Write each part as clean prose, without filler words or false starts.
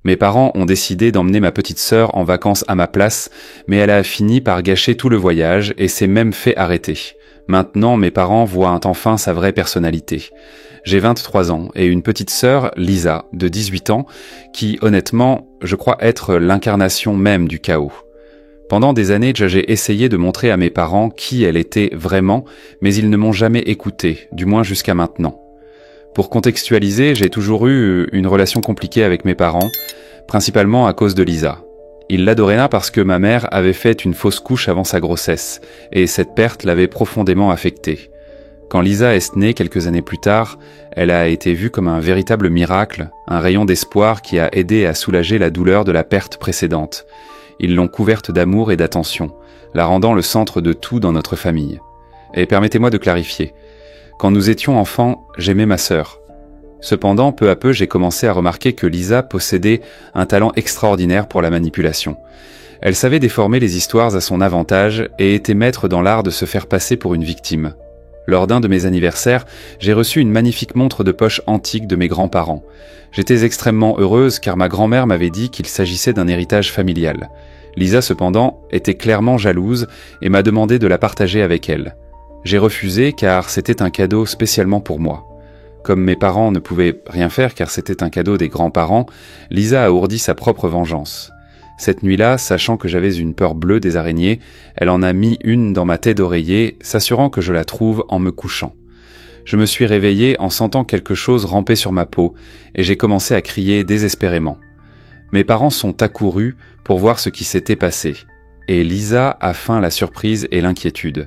Mes parents ont décidé d'emmener ma petite sœur en vacances à ma place, mais elle a fini par gâcher tout le voyage et s'est même fait arrêter. Maintenant, mes parents voient enfin sa vraie personnalité. J'ai 23 ans et une petite sœur, Lisa, de 18 ans, qui, honnêtement, je crois être l'incarnation même du chaos. Pendant des années, j'ai essayé de montrer à mes parents qui elle était vraiment, mais ils ne m'ont jamais écouté, du moins jusqu'à maintenant. Pour contextualiser, j'ai toujours eu une relation compliquée avec mes parents, principalement à cause de Lisa. Ils l'adoraient parce que ma mère avait fait une fausse couche avant sa grossesse, et cette perte l'avait profondément affectée. Quand Lisa est née quelques années plus tard, elle a été vue comme un véritable miracle, un rayon d'espoir qui a aidé à soulager la douleur de la perte précédente. Ils l'ont couverte d'amour et d'attention, la rendant le centre de tout dans notre famille. Et permettez-moi de clarifier. Quand nous étions enfants, j'aimais ma sœur. Cependant, peu à peu, j'ai commencé à remarquer que Lisa possédait un talent extraordinaire pour la manipulation. Elle savait déformer les histoires à son avantage et était maître dans l'art de se faire passer pour une victime. Lors d'un de mes anniversaires, j'ai reçu une magnifique montre de poche antique de mes grands-parents. J'étais extrêmement heureuse car ma grand-mère m'avait dit qu'il s'agissait d'un héritage familial. Lisa, cependant, était clairement jalouse et m'a demandé de la partager avec elle. J'ai refusé car c'était un cadeau spécialement pour moi. Comme mes parents ne pouvaient rien faire car c'était un cadeau des grands-parents, Lisa a ourdi sa propre vengeance. Cette nuit-là, sachant que j'avais une peur bleue des araignées, elle en a mis une dans ma tête d'oreiller, s'assurant que je la trouve en me couchant. Je me suis réveillé en sentant quelque chose ramper sur ma peau et j'ai commencé à crier désespérément. Mes parents sont accourus pour voir ce qui s'était passé et Lisa a feint la surprise et l'inquiétude.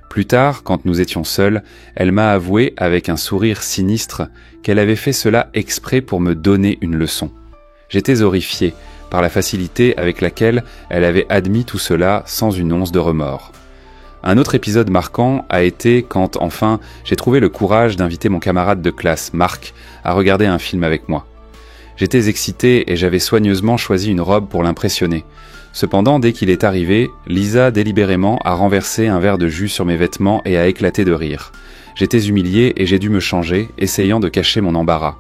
Plus tard, quand nous étions seuls, elle m'a avoué avec un sourire sinistre qu'elle avait fait cela exprès pour me donner une leçon. J'étais horrifié par la facilité avec laquelle elle avait admis tout cela sans une once de remords. Un autre épisode marquant a été quand, enfin, j'ai trouvé le courage d'inviter mon camarade de classe, Marc, à regarder un film avec moi. J'étais excité et j'avais soigneusement choisi une robe pour l'impressionner. Cependant, dès qu'il est arrivé, Lisa délibérément a renversé un verre de jus sur mes vêtements et a éclaté de rire. J'étais humilié et j'ai dû me changer, essayant de cacher mon embarras.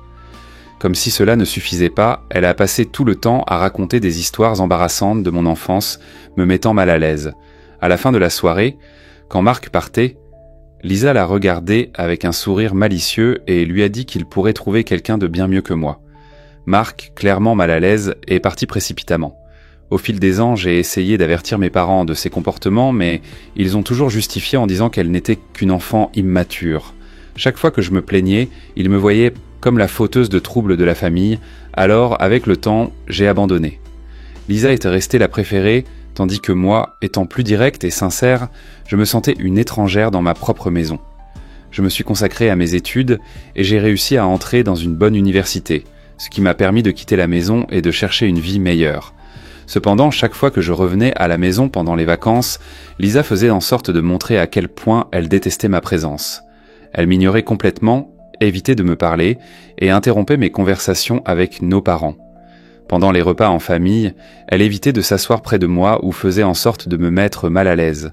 Comme si cela ne suffisait pas, elle a passé tout le temps à raconter des histoires embarrassantes de mon enfance, me mettant mal à l'aise. À la fin de la soirée, quand Marc partait, Lisa l'a regardé avec un sourire malicieux et lui a dit qu'il pourrait trouver quelqu'un de bien mieux que moi. Marc, clairement mal à l'aise, est parti précipitamment. Au fil des ans, j'ai essayé d'avertir mes parents de ses comportements, mais ils ont toujours justifié en disant qu'elle n'était qu'une enfant immature. Chaque fois que je me plaignais, ils me voyaient comme la fauteuse de troubles de la famille, alors, avec le temps, j'ai abandonné. Lisa était restée la préférée, tandis que moi, étant plus directe et sincère, je me sentais une étrangère dans ma propre maison. Je me suis consacré à mes études et j'ai réussi à entrer dans une bonne université, ce qui m'a permis de quitter la maison et de chercher une vie meilleure. Cependant, chaque fois que je revenais à la maison pendant les vacances, Lisa faisait en sorte de montrer à quel point elle détestait ma présence. Elle m'ignorait complètement, évitait de me parler et interrompait mes conversations avec nos parents. Pendant les repas en famille, elle évitait de s'asseoir près de moi ou faisait en sorte de me mettre mal à l'aise.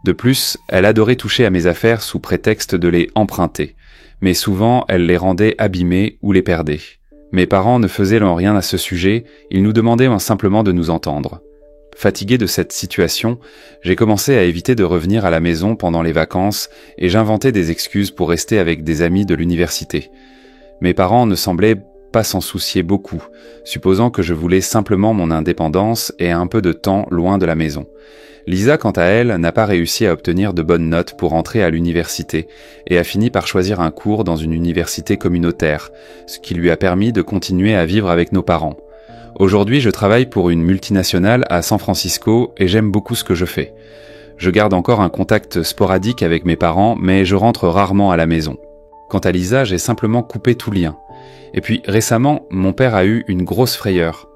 De plus, elle adorait toucher à mes affaires sous prétexte de les emprunter, mais souvent elle les rendait abîmées ou les perdait. Mes parents ne faisaient rien à ce sujet, ils nous demandaient simplement de nous entendre. Fatigué de cette situation, j'ai commencé à éviter de revenir à la maison pendant les vacances et j'inventais des excuses pour rester avec des amis de l'université. Mes parents ne semblaient pas s'en soucier beaucoup, supposant que je voulais simplement mon indépendance et un peu de temps loin de la maison. Lisa, quant à elle, n'a pas réussi à obtenir de bonnes notes pour entrer à l'université et a fini par choisir un cours dans une université communautaire, ce qui lui a permis de continuer à vivre avec nos parents. Aujourd'hui, je travaille pour une multinationale à San Francisco et j'aime beaucoup ce que je fais. Je garde encore un contact sporadique avec mes parents, mais je rentre rarement à la maison. Quant à Lisa, j'ai simplement coupé tout lien. Et puis récemment, mon père a eu une grosse frayeur.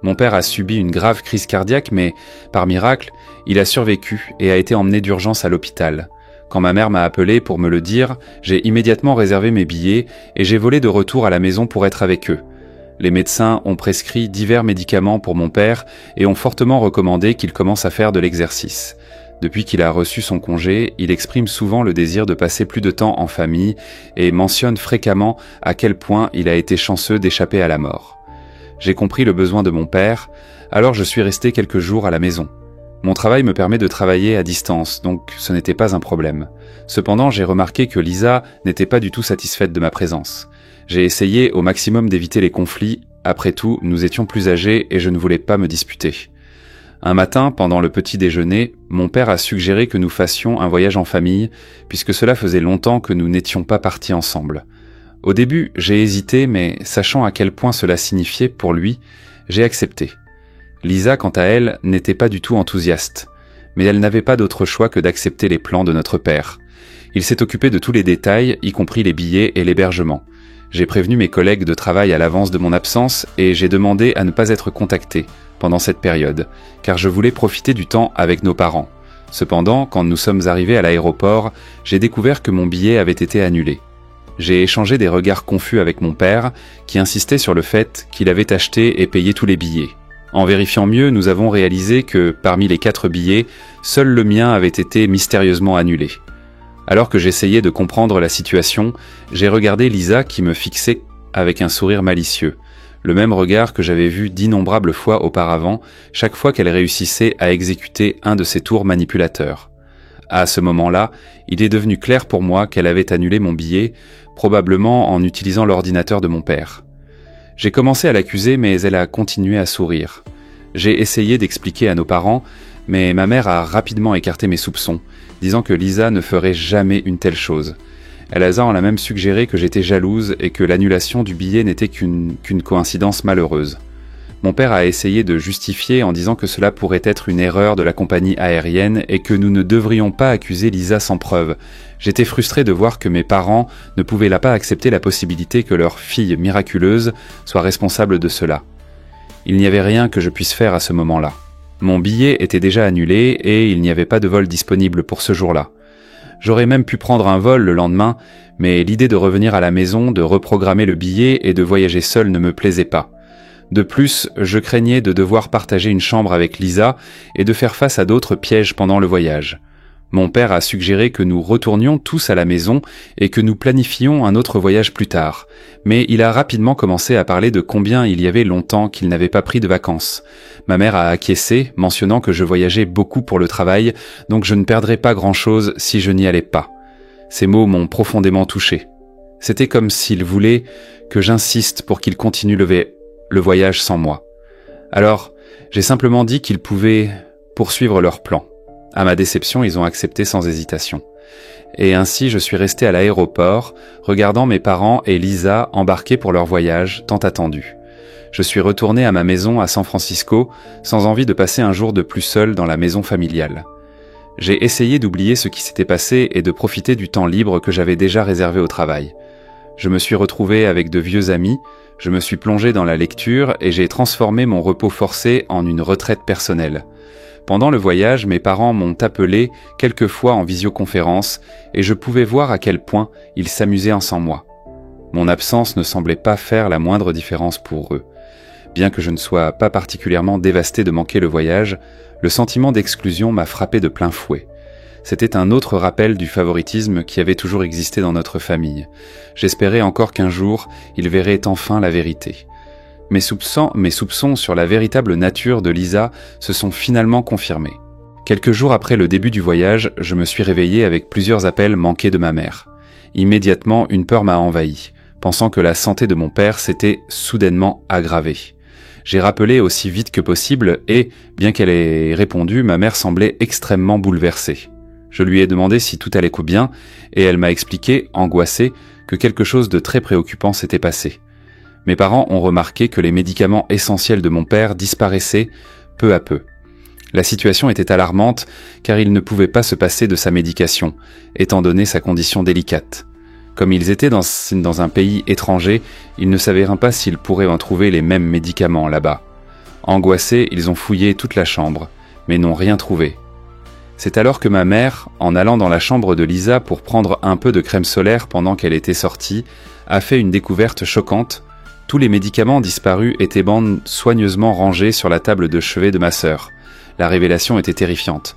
Mon père a subi une grave crise cardiaque, mais par miracle, il a survécu et a été emmené d'urgence à l'hôpital. Quand ma mère m'a appelé pour me le dire, j'ai immédiatement réservé mes billets et j'ai volé de retour à la maison pour être avec eux. Les médecins ont prescrit divers médicaments pour mon père et ont fortement recommandé qu'il commence à faire de l'exercice. Depuis qu'il a reçu son congé, il exprime souvent le désir de passer plus de temps en famille et mentionne fréquemment à quel point il a été chanceux d'échapper à la mort. J'ai compris le besoin de mon père, alors je suis resté quelques jours à la maison. Mon travail me permet de travailler à distance, donc ce n'était pas un problème. Cependant, j'ai remarqué que Lisa n'était pas du tout satisfaite de ma présence. J'ai essayé au maximum d'éviter les conflits. Après tout, nous étions plus âgés et je ne voulais pas me disputer. Un matin, pendant le petit déjeuner, mon père a suggéré que nous fassions un voyage en famille, puisque cela faisait longtemps que nous n'étions pas partis ensemble. Au début, j'ai hésité, mais sachant à quel point cela signifiait pour lui, j'ai accepté. Lisa, quant à elle, n'était pas du tout enthousiaste, mais elle n'avait pas d'autre choix que d'accepter les plans de notre père. Il s'est occupé de tous les détails, y compris les billets et l'hébergement. J'ai prévenu mes collègues de travail à l'avance de mon absence et j'ai demandé à ne pas être contacté pendant cette période, car je voulais profiter du temps avec nos parents. Cependant, quand nous sommes arrivés à l'aéroport, j'ai découvert que mon billet avait été annulé. J'ai échangé des regards confus avec mon père, qui insistait sur le fait qu'il avait acheté et payé tous les billets. En vérifiant mieux, nous avons réalisé que, parmi les 4 billets, seul le mien avait été mystérieusement annulé. Alors que j'essayais de comprendre la situation, j'ai regardé Lisa qui me fixait avec un sourire malicieux, le même regard que j'avais vu d'innombrables fois auparavant, chaque fois qu'elle réussissait à exécuter un de ses tours manipulateurs. À ce moment-là, il est devenu clair pour moi qu'elle avait annulé mon billet, probablement en utilisant l'ordinateur de mon père. J'ai commencé à l'accuser, mais elle a continué à sourire. J'ai essayé d'expliquer à nos parents, mais ma mère a rapidement écarté mes soupçons, disant que Lisa ne ferait jamais une telle chose. Elle a même suggéré que j'étais jalouse et que l'annulation du billet n'était qu'une coïncidence malheureuse. Mon père a essayé de justifier en disant que cela pourrait être une erreur de la compagnie aérienne et que nous ne devrions pas accuser Lisa sans preuve. J'étais frustré de voir que mes parents ne pouvaient pas accepter la possibilité que leur fille miraculeuse soit responsable de cela. Il n'y avait rien que je puisse faire à ce moment-là. Mon billet était déjà annulé et il n'y avait pas de vol disponible pour ce jour-là. J'aurais même pu prendre un vol le lendemain, mais l'idée de revenir à la maison, de reprogrammer le billet et de voyager seul ne me plaisait pas. De plus, je craignais de devoir partager une chambre avec Lisa et de faire face à d'autres pièges pendant le voyage. Mon père a suggéré que nous retournions tous à la maison et que nous planifions un autre voyage plus tard, mais il a rapidement commencé à parler de combien il y avait longtemps qu'il n'avait pas pris de vacances. Ma mère a acquiescé, mentionnant que je voyageais beaucoup pour le travail, donc je ne perdrais pas grand-chose si je n'y allais pas. Ces mots m'ont profondément touché. C'était comme s'il voulait que j'insiste pour qu'il continue le voyage sans moi. Alors, j'ai simplement dit qu'ils pouvaient poursuivre leur plan. À ma déception, ils ont accepté sans hésitation. Et ainsi, je suis resté à l'aéroport, regardant mes parents et Lisa embarquer pour leur voyage tant attendu. Je suis retourné à ma maison à San Francisco, sans envie de passer un jour de plus seul dans la maison familiale. J'ai essayé d'oublier ce qui s'était passé et de profiter du temps libre que j'avais déjà réservé au travail. Je me suis retrouvé avec de vieux amis, je me suis plongé dans la lecture et j'ai transformé mon repos forcé en une retraite personnelle. Pendant le voyage, mes parents m'ont appelé quelques fois en visioconférence et je pouvais voir à quel point ils s'amusaient sans moi. Mon absence ne semblait pas faire la moindre différence pour eux. Bien que je ne sois pas particulièrement dévasté de manquer le voyage, le sentiment d'exclusion m'a frappé de plein fouet. C'était un autre rappel du favoritisme qui avait toujours existé dans notre famille. J'espérais encore qu'un jour, ils verraient enfin la vérité. Mes soupçons sur la véritable nature de Lisa se sont finalement confirmés. Quelques jours après le début du voyage, je me suis réveillé avec plusieurs appels manqués de ma mère. Immédiatement, une peur m'a envahi, pensant que la santé de mon père s'était soudainement aggravée. J'ai rappelé aussi vite que possible et, bien qu'elle ait répondu, ma mère semblait extrêmement bouleversée. Je lui ai demandé si tout allait bien et elle m'a expliqué, angoissée, que quelque chose de très préoccupant s'était passé. Mes parents ont remarqué que les médicaments essentiels de mon père disparaissaient peu à peu. La situation était alarmante car il ne pouvait pas se passer de sa médication, étant donné sa condition délicate. Comme ils étaient dans un pays étranger, ils ne savaient pas s'ils pourraient en trouver les mêmes médicaments là-bas. Angoissés, ils ont fouillé toute la chambre, mais n'ont rien trouvé. C'est alors que ma mère, en allant dans la chambre de Lisa pour prendre un peu de crème solaire pendant qu'elle était sortie, a fait une découverte choquante. Tous les médicaments disparus étaient soigneusement rangés sur la table de chevet de ma sœur. La révélation était terrifiante.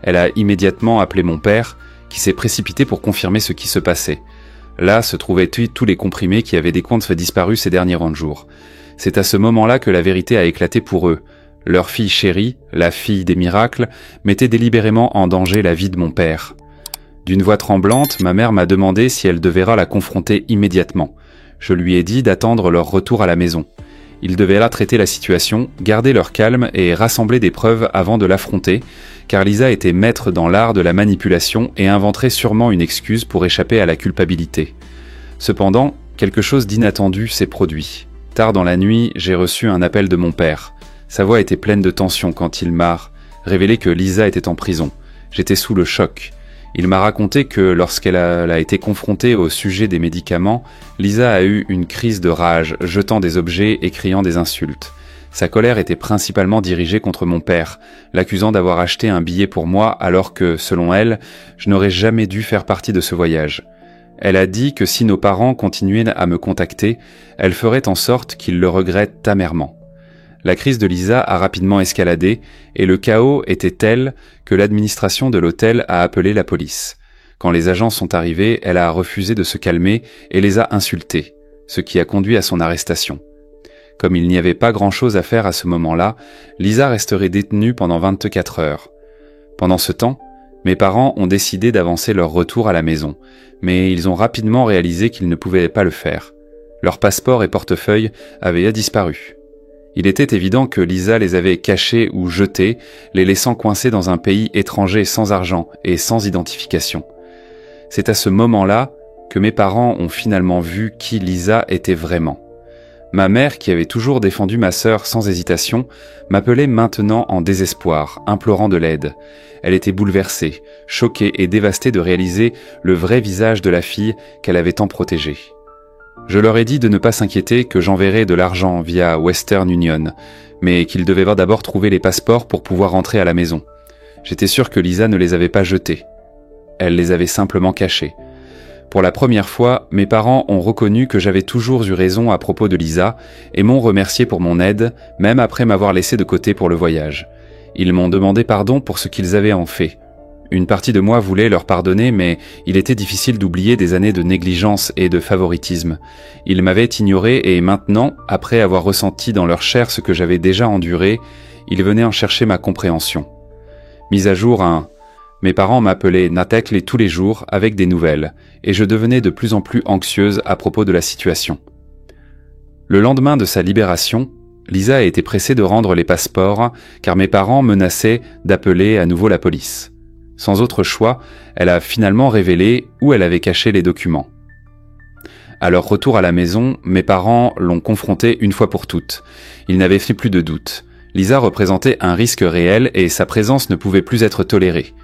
Elle a immédiatement appelé mon père, qui s'est précipité pour confirmer ce qui se passait. Là se trouvaient tous les comprimés qui avaient décompte disparus ces derniers jours. C'est à ce moment-là que la vérité a éclaté pour eux. Leur fille chérie, la fille des miracles, mettait délibérément en danger la vie de mon père. D'une voix tremblante, ma mère m'a demandé si elle devait la confronter immédiatement. Je lui ai dit d'attendre leur retour à la maison. Ils devaient là traiter la situation, garder leur calme et rassembler des preuves avant de l'affronter, car Lisa était maître dans l'art de la manipulation et inventerait sûrement une excuse pour échapper à la culpabilité. Cependant, quelque chose d'inattendu s'est produit. Tard dans la nuit, j'ai reçu un appel de mon père. Sa voix était pleine de tension quand il m'a révélé que Lisa était en prison. J'étais sous le choc. Il m'a raconté que lorsqu'elle a été confrontée au sujet des médicaments, Lisa a eu une crise de rage, jetant des objets et criant des insultes. Sa colère était principalement dirigée contre mon père, l'accusant d'avoir acheté un billet pour moi alors que, selon elle, je n'aurais jamais dû faire partie de ce voyage. Elle a dit que si nos parents continuaient à me contacter, elle ferait en sorte qu'ils le regrettent amèrement. La crise de Lisa a rapidement escaladé et le chaos était tel que l'administration de l'hôtel a appelé la police. Quand les agents sont arrivés, elle a refusé de se calmer et les a insultés, ce qui a conduit à son arrestation. Comme il n'y avait pas grand-chose à faire à ce moment-là, Lisa resterait détenue pendant 24 heures. Pendant ce temps, mes parents ont décidé d'avancer leur retour à la maison, mais ils ont rapidement réalisé qu'ils ne pouvaient pas le faire. Leur passeport et portefeuille avaient disparu. Il était évident que Lisa les avait cachés ou jetés, les laissant coincés dans un pays étranger sans argent et sans identification. C'est à ce moment-là que mes parents ont finalement vu qui Lisa était vraiment. Ma mère, qui avait toujours défendu ma sœur sans hésitation, m'appelait maintenant en désespoir, implorant de l'aide. Elle était bouleversée, choquée et dévastée de réaliser le vrai visage de la fille qu'elle avait tant protégée. Je leur ai dit de ne pas s'inquiéter, que j'enverrais de l'argent via Western Union, mais qu'ils devaient d'abord trouver les passeports pour pouvoir rentrer à la maison. J'étais sûr que Lisa ne les avait pas jetés. Elle les avait simplement cachés. Pour la première fois, mes parents ont reconnu que j'avais toujours eu raison à propos de Lisa et m'ont remercié pour mon aide, même après m'avoir laissé de côté pour le voyage. Ils m'ont demandé pardon pour ce qu'ils avaient en fait. Une partie de moi voulait leur pardonner, mais il était difficile d'oublier des années de négligence et de favoritisme. Ils m'avaient ignoré et maintenant, après avoir ressenti dans leur chair ce que j'avais déjà enduré, ils venaient en chercher ma compréhension. Mise à jour, mes parents m'appelaient Natekle tous les jours avec des nouvelles, et je devenais de plus en plus anxieuse à propos de la situation. Le lendemain de sa libération, Lisa a été pressée de rendre les passeports, car mes parents menaçaient d'appeler à nouveau la police. Sans autre choix, elle a finalement révélé où elle avait caché les documents. À leur retour à la maison, mes parents l'ont confrontée une fois pour toutes. Ils n'avaient fait plus de doute. Lisa représentait un risque réel et sa présence ne pouvait plus être tolérée.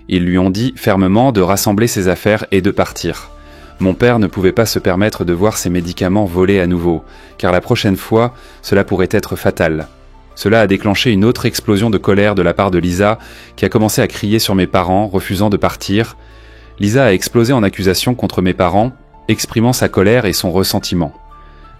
Ils lui ont dit fermement de rassembler ses affaires et de partir. Mon père ne pouvait pas se permettre de voir ses médicaments volés à nouveau, car la prochaine fois, cela pourrait être fatal. Cela a déclenché une autre explosion de colère de la part de Lisa, qui a commencé à crier sur mes parents, refusant de partir. Lisa a explosé en accusation contre mes parents, exprimant sa colère et son ressentiment.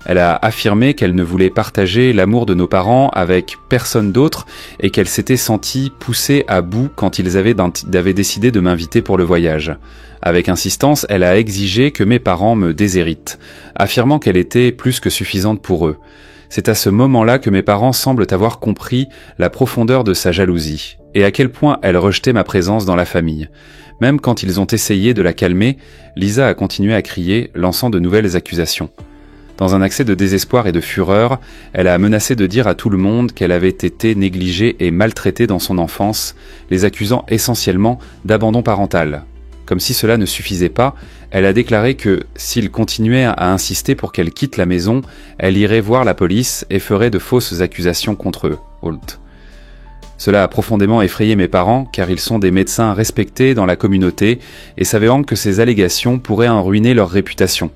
Elle a affirmé qu'elle ne voulait partager l'amour de nos parents avec personne d'autre et qu'elle s'était sentie poussée à bout quand ils avaient décidé de m'inviter pour le voyage. Avec insistance, elle a exigé que mes parents me déshéritent, affirmant qu'elle était plus que suffisante pour eux. C'est à ce moment-là que mes parents semblent avoir compris la profondeur de sa jalousie et à quel point elle rejetait ma présence dans la famille. Même quand ils ont essayé de la calmer, Lisa a continué à crier, lançant de nouvelles accusations. Dans un accès de désespoir et de fureur, elle a menacé de dire à tout le monde qu'elle avait été négligée et maltraitée dans son enfance, les accusant essentiellement d'abandon parental. Comme si cela ne suffisait pas, elle a déclaré que, s'il continuait à insister pour qu'elle quitte la maison, elle irait voir la police et ferait de fausses accusations contre eux. Holt. Cela a profondément effrayé mes parents, car ils sont des médecins respectés dans la communauté et savaient que ces allégations pourraient en ruiner leur réputation.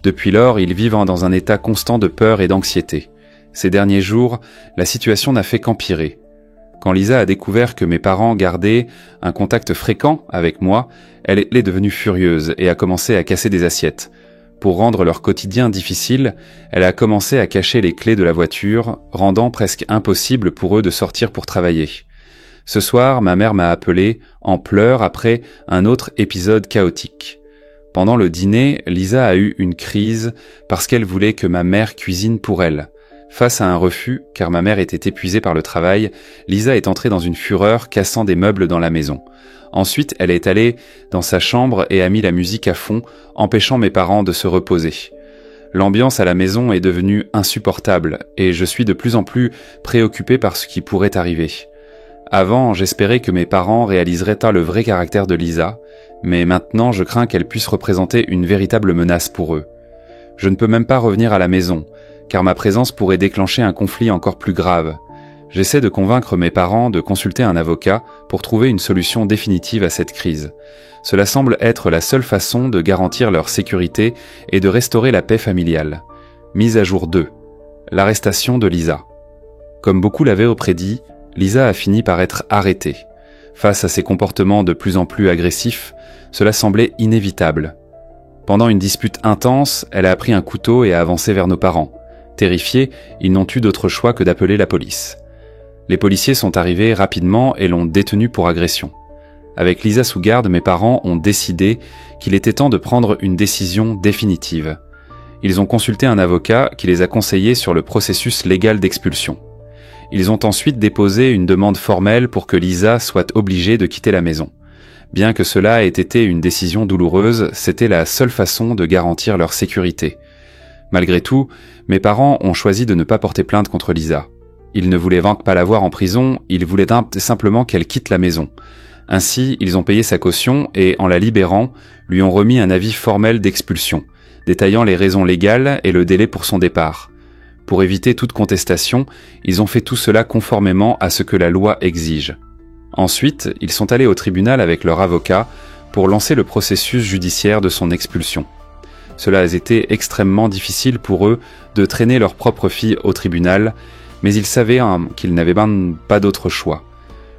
Depuis lors, ils vivent dans un état constant de peur et d'anxiété. Ces derniers jours, la situation n'a fait qu'empirer. Quand Lisa a découvert que mes parents gardaient un contact fréquent avec moi, elle est devenue furieuse et a commencé à casser des assiettes. Pour rendre leur quotidien difficile, elle a commencé à cacher les clés de la voiture, rendant presque impossible pour eux de sortir pour travailler. Ce soir, ma mère m'a appelé en pleurs après un autre épisode chaotique. Pendant le dîner, Lisa a eu une crise parce qu'elle voulait que ma mère cuisine pour elle. Face à un refus, car ma mère était épuisée par le travail, Lisa est entrée dans une fureur, cassant des meubles dans la maison. Ensuite, elle est allée dans sa chambre et a mis la musique à fond, empêchant mes parents de se reposer. L'ambiance à la maison est devenue insupportable et je suis de plus en plus préoccupé par ce qui pourrait arriver. Avant, j'espérais que mes parents réaliseraient le vrai caractère de Lisa, mais maintenant je crains qu'elle puisse représenter une véritable menace pour eux. Je ne peux même pas revenir à la maison, car ma présence pourrait déclencher un conflit encore plus grave. J'essaie de convaincre mes parents de consulter un avocat pour trouver une solution définitive à cette crise. Cela semble être la seule façon de garantir leur sécurité et de restaurer la paix familiale. Mise à jour 2. L'arrestation de Lisa. Comme beaucoup l'avaient prédit, Lisa a fini par être arrêtée. Face à ses comportements de plus en plus agressifs, cela semblait inévitable. Pendant une dispute intense, elle a pris un couteau et a avancé vers nos parents. Terrifiés, ils n'ont eu d'autre choix que d'appeler la police. Les policiers sont arrivés rapidement et l'ont détenue pour agression. Avec Lisa sous garde, mes parents ont décidé qu'il était temps de prendre une décision définitive. Ils ont consulté un avocat qui les a conseillés sur le processus légal d'expulsion. Ils ont ensuite déposé une demande formelle pour que Lisa soit obligée de quitter la maison. Bien que cela ait été une décision douloureuse, c'était la seule façon de garantir leur sécurité. Malgré tout, mes parents ont choisi de ne pas porter plainte contre Lisa. Ils ne voulaient pas la voir en prison, ils voulaient simplement qu'elle quitte la maison. Ainsi, ils ont payé sa caution et, en la libérant, lui ont remis un avis formel d'expulsion, détaillant les raisons légales et le délai pour son départ. Pour éviter toute contestation, ils ont fait tout cela conformément à ce que la loi exige. Ensuite, ils sont allés au tribunal avec leur avocat pour lancer le processus judiciaire de son expulsion. Cela a été extrêmement difficile pour eux de traîner leur propre fille au tribunal, mais ils savaient qu'ils n'avaient pas d'autre choix.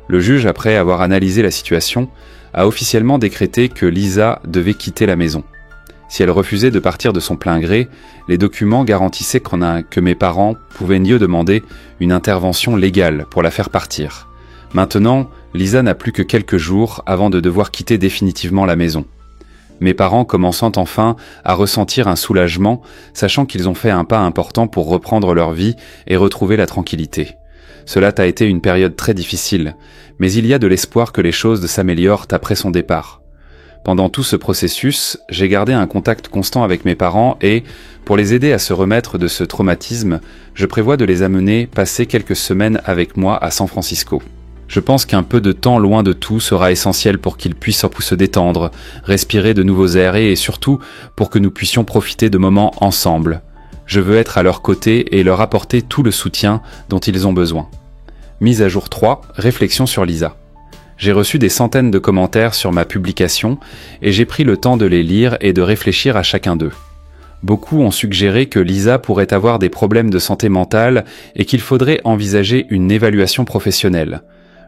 Le juge, après avoir analysé la situation, a officiellement décrété que Lisa devait quitter la maison. Si elle refusait de partir de son plein gré, les documents garantissaient que mes parents pouvaient mieux demander une intervention légale pour la faire partir. Maintenant, Lisa n'a plus que quelques jours avant de devoir quitter définitivement la maison. Mes parents commençant enfin à ressentir un soulagement, sachant qu'ils ont fait un pas important pour reprendre leur vie et retrouver la tranquillité. Cela a été une période très difficile, mais il y a de l'espoir que les choses s'améliorent après son départ. Pendant tout ce processus, j'ai gardé un contact constant avec mes parents et, pour les aider à se remettre de ce traumatisme, je prévois de les amener passer quelques semaines avec moi à San Francisco. Je pense qu'un peu de temps loin de tout sera essentiel pour qu'ils puissent se détendre, respirer de nouveaux airs et surtout pour que nous puissions profiter de moments ensemble. Je veux être à leur côté et leur apporter tout le soutien dont ils ont besoin. Mise à jour 3, réflexion sur Lisa. J'ai reçu des centaines de commentaires sur ma publication et j'ai pris le temps de les lire et de réfléchir à chacun d'eux. Beaucoup ont suggéré que Lisa pourrait avoir des problèmes de santé mentale et qu'il faudrait envisager une évaluation professionnelle.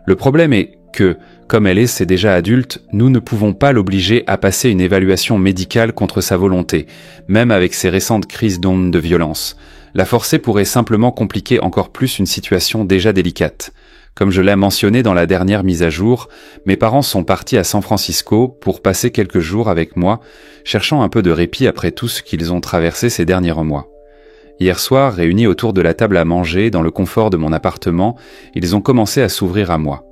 Le problème est que, comme elle est déjà adulte, nous ne pouvons pas l'obliger à passer une évaluation médicale contre sa volonté, même avec ses récentes crises d'ondes de violence. La forcer pourrait simplement compliquer encore plus une situation déjà délicate. Comme je l'ai mentionné dans la dernière mise à jour, mes parents sont partis à San Francisco pour passer quelques jours avec moi, cherchant un peu de répit après tout ce qu'ils ont traversé ces derniers mois. Hier soir, réunis autour de la table à manger, dans le confort de mon appartement, ils ont commencé à s'ouvrir à moi.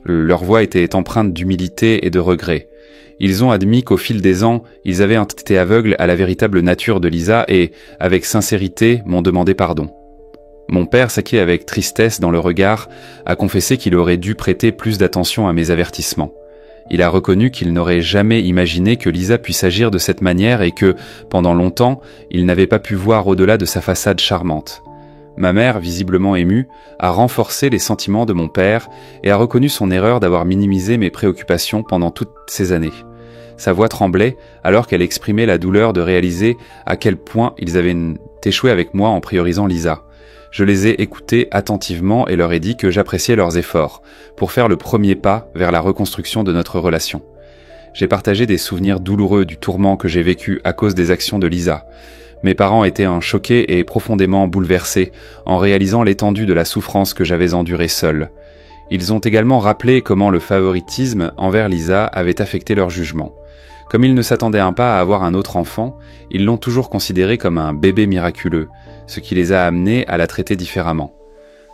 Leur voix était empreinte d'humilité et de regret. Ils ont admis qu'au fil des ans, ils avaient été aveugles à la véritable nature de Lisa et, avec sincérité, m'ont demandé pardon. Mon père, saqué avec tristesse dans le regard, a confessé qu'il aurait dû prêter plus d'attention à mes avertissements. Il a reconnu qu'il n'aurait jamais imaginé que Lisa puisse agir de cette manière et que, pendant longtemps, il n'avait pas pu voir au-delà de sa façade charmante. Ma mère, visiblement émue, a renforcé les sentiments de mon père et a reconnu son erreur d'avoir minimisé mes préoccupations pendant toutes ces années. Sa voix tremblait alors qu'elle exprimait la douleur de réaliser à quel point ils avaient échoué avec moi en priorisant Lisa. Je les ai écoutés attentivement et leur ai dit que j'appréciais leurs efforts pour faire le premier pas vers la reconstruction de notre relation. J'ai partagé des souvenirs douloureux du tourment que j'ai vécu à cause des actions de Lisa. Mes parents étaient choqués et profondément bouleversés en réalisant l'étendue de la souffrance que j'avais endurée seule. Ils ont également rappelé comment le favoritisme envers Lisa avait affecté leur jugement. Comme ils ne s'attendaient pas à avoir un autre enfant, ils l'ont toujours considéré comme un bébé miraculeux, ce qui les a amenés à la traiter différemment.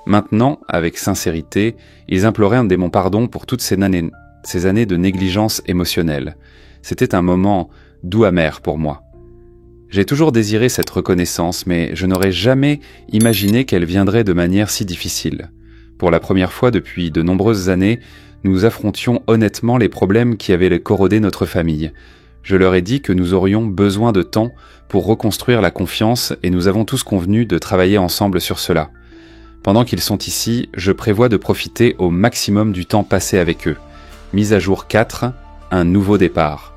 Maintenant, avec sincérité, ils imploraient mon pardon pour toutes ces années de négligence émotionnelle. C'était un moment doux amer pour moi. J'ai toujours désiré cette reconnaissance, mais je n'aurais jamais imaginé qu'elle viendrait de manière si difficile. Pour la première fois depuis de nombreuses années, nous affrontions honnêtement les problèmes qui avaient corrodé notre famille. Je leur ai dit que nous aurions besoin de temps pour reconstruire la confiance et nous avons tous convenu de travailler ensemble sur cela. Pendant qu'ils sont ici, je prévois de profiter au maximum du temps passé avec eux. Mise à jour 4, un nouveau départ.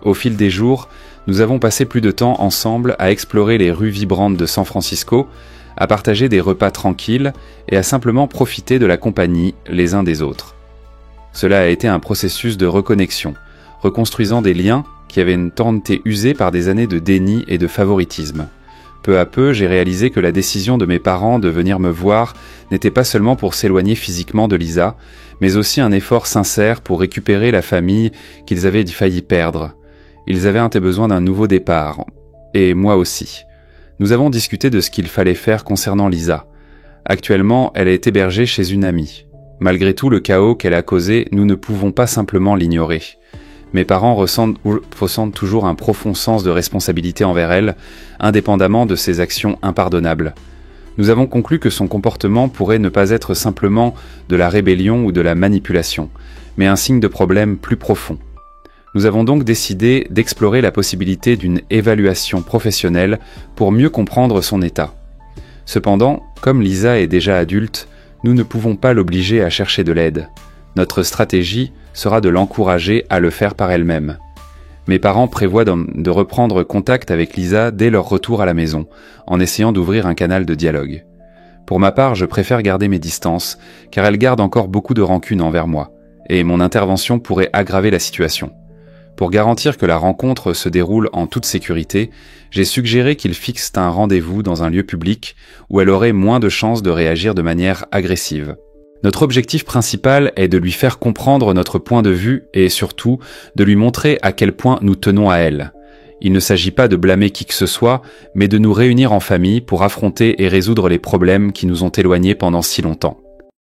Au fil des jours, nous avons passé plus de temps ensemble à explorer les rues vibrantes de San Francisco, à partager des repas tranquilles et à simplement profiter de la compagnie les uns des autres. Cela a été un processus de reconnexion, reconstruisant des liens qui avaient tant été usés par des années de déni et de favoritisme. Peu à peu, j'ai réalisé que la décision de mes parents de venir me voir n'était pas seulement pour s'éloigner physiquement de Lisa, mais aussi un effort sincère pour récupérer la famille qu'ils avaient failli perdre. Ils avaient besoin d'un nouveau départ, et moi aussi. Nous avons discuté de ce qu'il fallait faire concernant Lisa. Actuellement, elle est hébergée chez une amie. Malgré tout le chaos qu'elle a causé, nous ne pouvons pas simplement l'ignorer. Mes parents ressentent toujours un profond sens de responsabilité envers elle, indépendamment de ses actions impardonnables. Nous avons conclu que son comportement pourrait ne pas être simplement de la rébellion ou de la manipulation, mais un signe de problème plus profond. Nous avons donc décidé d'explorer la possibilité d'une évaluation professionnelle pour mieux comprendre son état. Cependant, comme Lisa est déjà adulte, nous ne pouvons pas l'obliger à chercher de l'aide. Notre stratégie sera de l'encourager à le faire par elle-même. Mes parents prévoient de reprendre contact avec Lisa dès leur retour à la maison, en essayant d'ouvrir un canal de dialogue. Pour ma part, je préfère garder mes distances, car elle garde encore beaucoup de rancune envers moi, et mon intervention pourrait aggraver la situation. Pour garantir que la rencontre se déroule en toute sécurité, j'ai suggéré qu'ils fixent un rendez-vous dans un lieu public où elle aurait moins de chances de réagir de manière agressive. Notre objectif principal est de lui faire comprendre notre point de vue et surtout de lui montrer à quel point nous tenons à elle. Il ne s'agit pas de blâmer qui que ce soit, mais de nous réunir en famille pour affronter et résoudre les problèmes qui nous ont éloignés pendant si longtemps.